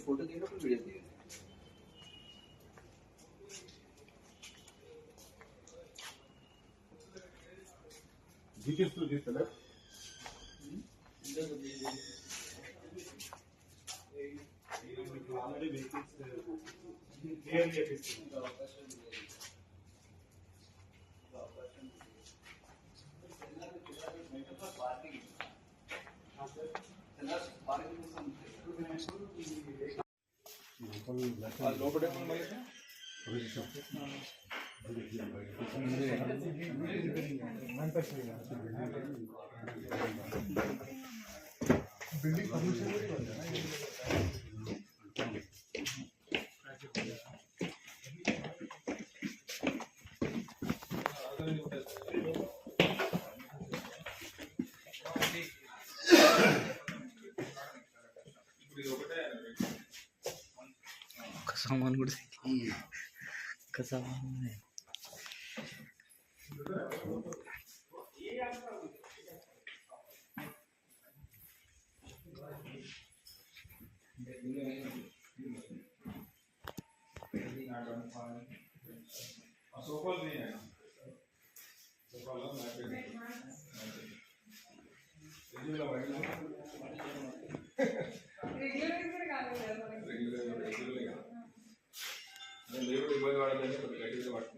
Photo दिया फिर video दिया GTS to this left. Already vehicles clearly it is. Building permission सामान का सामान है सोफल नहीं है सोफल है मैं पे रेगुलर वाइड रेगुलर लेबर इब्బంది పడదని కొద్దిగా గట్టిగా పట్టుకుంటారు